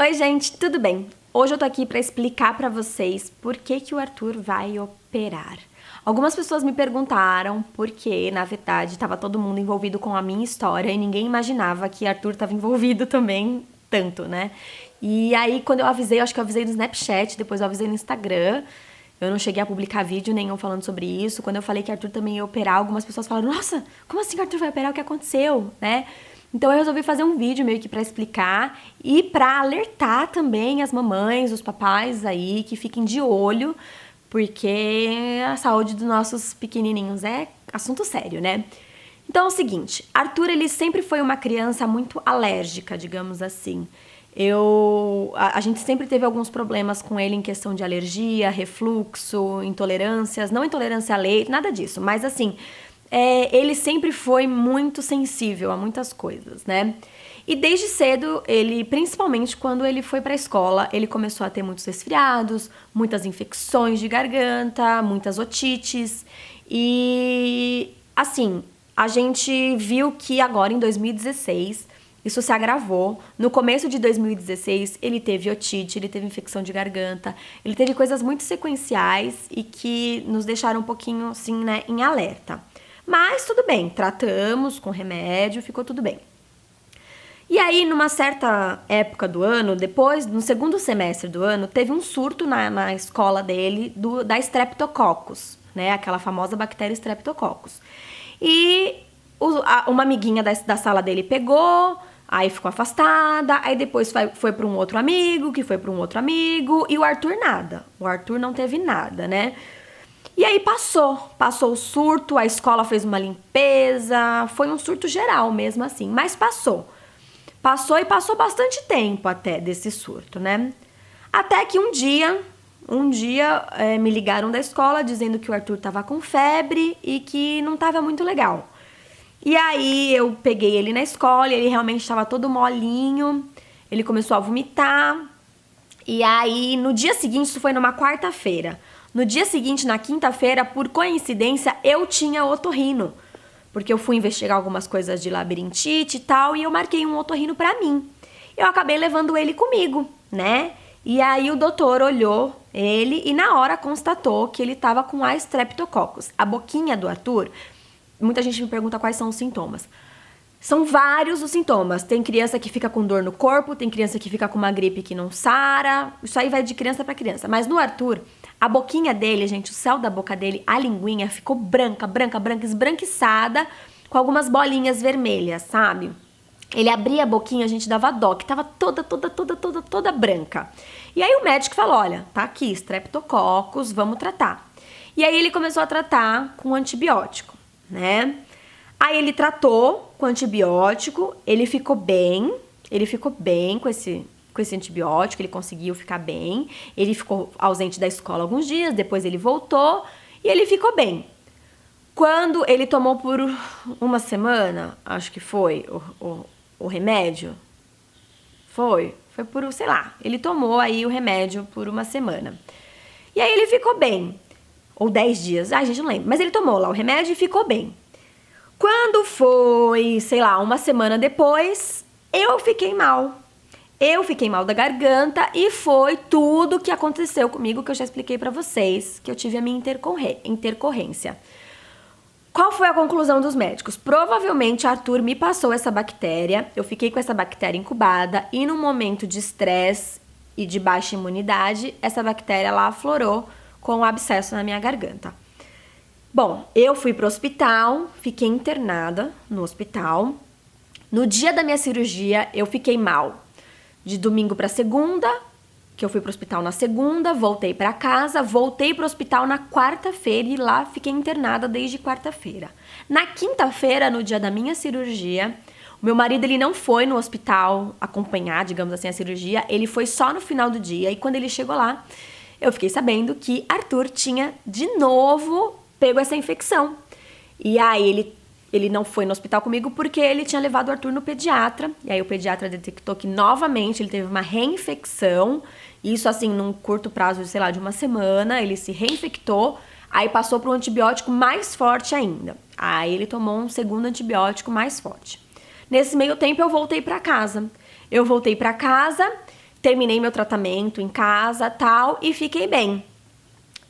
Oi, gente, tudo bem? Hoje eu tô aqui pra explicar pra vocês por que o Arthur vai operar. Algumas pessoas me perguntaram porque, na verdade, tava todo mundo envolvido com a minha história e ninguém imaginava que Arthur tava envolvido também tanto, né? E aí, quando eu avisei, eu acho que eu avisei no Snapchat, depois eu avisei no Instagram. Eu não cheguei a publicar vídeo nenhum falando sobre isso. Quando eu falei que Arthur também ia operar, algumas pessoas falaram: nossa, como assim Arthur vai operar? O que aconteceu? Né? Então eu resolvi fazer um vídeo meio que pra explicar e pra alertar também as mamães, os papais aí, que fiquem de olho, porque a saúde dos nossos pequenininhos é assunto sério, né? Então é o seguinte, Arthur ele sempre foi uma criança muito alérgica, digamos assim. A gente sempre teve alguns problemas com ele em questão de alergia, refluxo, intolerâncias, não intolerância a leite, nada disso, mas assim, ele sempre foi muito sensível a muitas coisas, né? E desde cedo, principalmente quando ele foi pra escola, ele começou a ter muitos resfriados, muitas infecções de garganta, muitas otites. E assim, a gente viu que agora em 2016 isso se agravou. No começo de 2016, ele teve otite, ele teve infecção de garganta, ele teve coisas muito sequenciais e que nos deixaram um pouquinho, assim, né, em alerta. Mas tudo bem, tratamos com remédio, ficou tudo bem. E aí, numa certa época do ano, depois, no segundo semestre do ano, teve um surto na escola dele da Streptococcus, né? Aquela famosa bactéria Streptococcus. E uma amiguinha da sala dele pegou, aí ficou afastada, aí depois foi para um outro amigo, que foi para um outro amigo, e o Arthur nada. O Arthur não teve nada, né? E aí passou o surto, a escola fez uma limpeza, foi um surto geral mesmo assim, mas passou. Passou e passou bastante tempo até desse surto, né? Até que um dia me ligaram da escola dizendo que o Arthur tava com febre e que não tava muito legal. E aí eu peguei ele na escola, ele realmente estava todo molinho, ele começou a vomitar. E aí no dia seguinte, isso foi numa quarta-feira. No dia seguinte, na quinta-feira, por coincidência, eu tinha otorrino. Porque eu fui investigar algumas coisas de labirintite e tal, e eu marquei um otorrino pra mim. Eu acabei levando ele comigo, né? E aí o doutor olhou ele e na hora constatou que ele tava com a Streptococcus. A boquinha do Arthur, muita gente me pergunta quais são os sintomas. São vários os sintomas. Tem criança que fica com dor no corpo, tem criança que fica com uma gripe que não sara. Isso aí vai de criança pra criança. Mas no Arthur, a boquinha dele, gente, o céu da boca dele, a linguinha ficou branca, esbranquiçada, com algumas bolinhas vermelhas, sabe? Ele abria a boquinha, a gente dava dó, que tava toda branca. E aí o médico falou, olha, tá aqui, Streptococcus, vamos tratar. E aí ele começou a tratar com antibiótico, né? Aí ele tratou com antibiótico, ele ficou bem com esse antibiótico, ele conseguiu ficar bem. Ele ficou ausente da escola alguns dias, depois ele voltou e ele ficou bem. Quando ele tomou por uma semana, acho que foi, o remédio, foi por, sei lá, ele tomou aí o remédio por uma semana. E aí ele ficou bem, ou 10 dias, a gente não lembra, mas ele tomou lá o remédio e ficou bem. Quando foi, sei lá, uma semana depois, eu fiquei mal. Eu fiquei mal da garganta e foi tudo que aconteceu comigo que eu já expliquei pra vocês, que eu tive a minha intercorrência. Qual foi a conclusão dos médicos? Provavelmente Arthur me passou essa bactéria, eu fiquei com essa bactéria incubada e num momento de estresse e de baixa imunidade, essa bactéria lá aflorou com um abscesso na minha garganta. Bom, eu fui pro hospital, fiquei internada no hospital. No dia da minha cirurgia, eu fiquei mal. De domingo para segunda, que eu fui pro hospital na segunda, voltei para casa, voltei pro hospital na quarta-feira e lá fiquei internada desde quarta-feira. Na quinta-feira, no dia da minha cirurgia, o meu marido ele não foi no hospital acompanhar, digamos assim, a cirurgia, ele foi só no final do dia e quando ele chegou lá, eu fiquei sabendo que Arthur tinha de novo pego essa infecção. E aí ele não foi no hospital comigo porque ele tinha levado o Arthur no pediatra. E aí o pediatra detectou que novamente ele teve uma reinfecção. Isso assim, num curto prazo, sei lá, de uma semana. Ele se reinfectou, aí passou para um antibiótico mais forte ainda. Aí ele tomou um segundo antibiótico mais forte. Nesse meio tempo eu voltei para casa. terminei meu tratamento em casa, tal, e fiquei bem.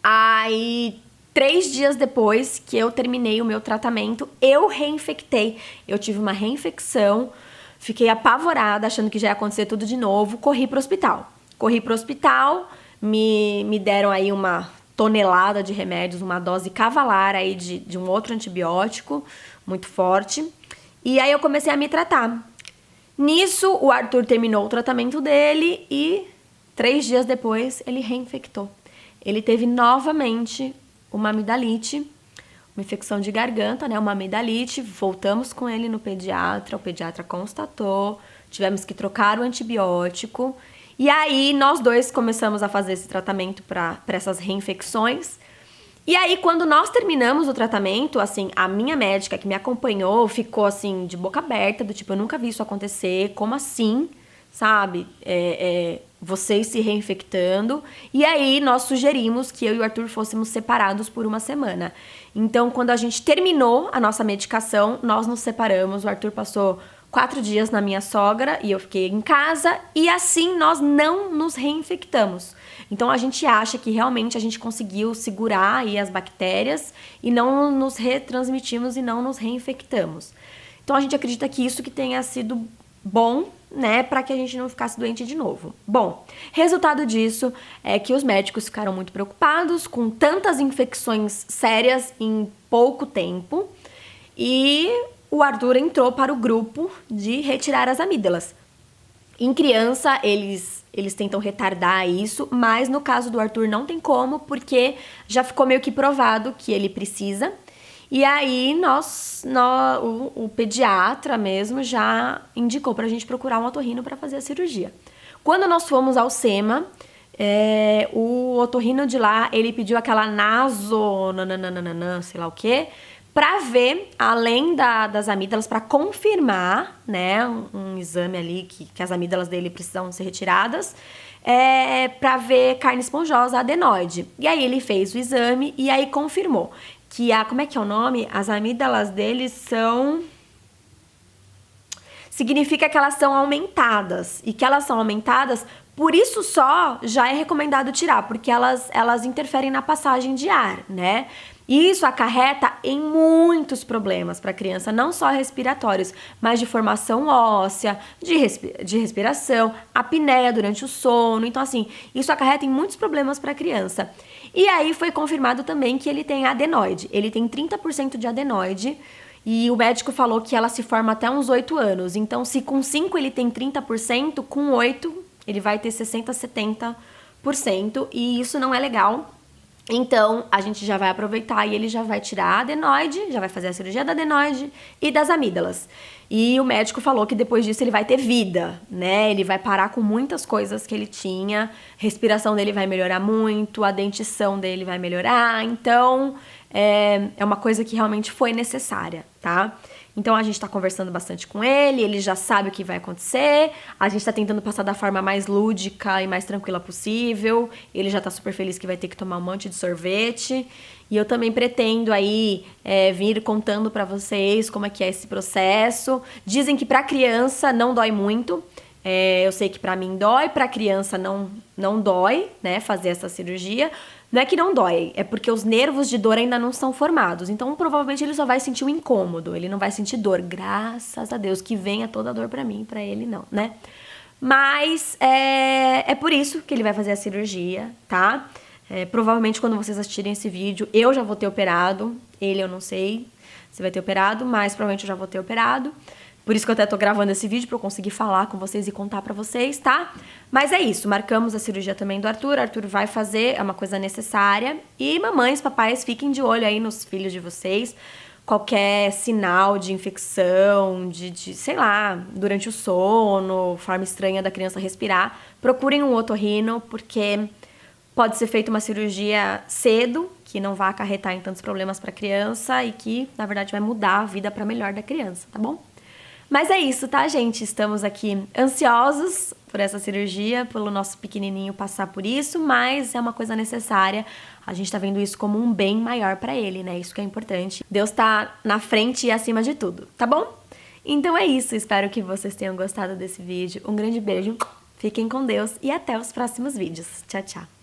Aí, 3 dias depois que eu terminei o meu tratamento, eu reinfectei. Eu tive uma reinfecção, fiquei apavorada, achando que já ia acontecer tudo de novo, corri pro hospital. Me deram aí uma tonelada de remédios, uma dose cavalar aí de um outro antibiótico muito forte. E aí eu comecei a me tratar. Nisso, o Arthur terminou o tratamento dele e 3 dias depois ele reinfectou. Ele teve novamente uma amidalite, uma infecção de garganta, né? Uma amidalite. Voltamos com ele no pediatra, o pediatra constatou, tivemos que trocar o antibiótico. E aí, nós dois começamos a fazer esse tratamento para essas reinfecções. E aí, quando nós terminamos o tratamento, assim, a minha médica que me acompanhou ficou, assim, de boca aberta, do tipo, eu nunca vi isso acontecer, como assim, sabe? Vocês se reinfectando. E aí, nós sugerimos que eu e o Arthur fôssemos separados por uma semana. Então, quando a gente terminou a nossa medicação, nós nos separamos. O Arthur passou 4 dias na minha sogra e eu fiquei em casa. E assim, nós não nos reinfectamos. Então, a gente acha que realmente a gente conseguiu segurar aí as bactérias e não nos retransmitimos e não nos reinfectamos. Então, a gente acredita que isso que tenha sido bom, né, para que a gente não ficasse doente de novo. Bom, resultado disso é que os médicos ficaram muito preocupados com tantas infecções sérias em pouco tempo e o Arthur entrou para o grupo de retirar as amígdalas. Em criança, eles tentam retardar isso, mas no caso do Arthur não tem como, porque já ficou meio que provado que ele precisa. E aí, o pediatra mesmo já indicou pra gente procurar um otorrino para fazer a cirurgia. Quando nós fomos ao SEMA, o otorrino de lá, ele pediu aquela sei lá o quê, pra ver, além das amígdalas, pra confirmar, né, um exame ali que as amígdalas dele precisam ser retiradas, pra ver carne esponjosa, adenoide. E aí ele fez o exame e aí confirmou que como é que é o nome? As amígdalas deles significa que elas são aumentadas. E que elas são aumentadas, por isso só já é recomendado tirar, porque elas interferem na passagem de ar, né? E isso acarreta em muitos problemas para a criança, não só respiratórios, mas de formação óssea, de respiração, apneia durante o sono. Então, assim, isso acarreta em muitos problemas para a criança. E aí foi confirmado também que ele tem adenoide. Ele tem 30% de adenoide e o médico falou que ela se forma até uns 8 anos. Então, se com 5 ele tem 30%, com 8 ele vai ter 60%, 70%. E isso não é legal. Então, a gente já vai aproveitar e ele já vai tirar a adenoide, já vai fazer a cirurgia da adenoide e das amígdalas. E o médico falou que depois disso ele vai ter vida, né? Ele vai parar com muitas coisas que ele tinha, a respiração dele vai melhorar muito, a dentição dele vai melhorar. Então, é uma coisa que realmente foi necessária, tá? Então, a gente tá conversando bastante com ele já sabe o que vai acontecer, a gente tá tentando passar da forma mais lúdica e mais tranquila possível, ele já tá super feliz que vai ter que tomar um monte de sorvete, e eu também pretendo aí vir contando pra vocês como é que é esse processo. Dizem que pra criança não dói muito, eu sei que pra mim dói, pra criança não dói, né, fazer essa cirurgia. Não é que não dói, é porque os nervos de dor ainda não são formados. Então, provavelmente, ele só vai sentir um incômodo. Ele não vai sentir dor. Graças a Deus que venha toda a dor pra mim, pra ele não, né? Mas é por isso que ele vai fazer a cirurgia, tá? Provavelmente, quando vocês assistirem esse vídeo, eu já vou ter operado. Ele eu não sei se vai ter operado, mas provavelmente eu já vou ter operado. Por isso que eu até tô gravando esse vídeo, pra eu conseguir falar com vocês e contar pra vocês, tá? Mas é isso, marcamos a cirurgia também do Arthur. Arthur vai fazer, é uma coisa necessária. E mamães, papais, fiquem de olho aí nos filhos de vocês. Qualquer sinal de infecção, sei lá, durante o sono, forma estranha da criança respirar, procurem um otorrino, porque pode ser feita uma cirurgia cedo, que não vai acarretar em tantos problemas pra criança e que, na verdade, vai mudar a vida pra melhor da criança, tá bom? Mas é isso, tá, gente? Estamos aqui ansiosos por essa cirurgia, pelo nosso pequenininho passar por isso, mas é uma coisa necessária. A gente tá vendo isso como um bem maior pra ele, né? Isso que é importante. Deus tá na frente e acima de tudo, tá bom? Então é isso, espero que vocês tenham gostado desse vídeo. Um grande beijo Fiquem com Deus e até os próximos vídeos. Tchau, tchau!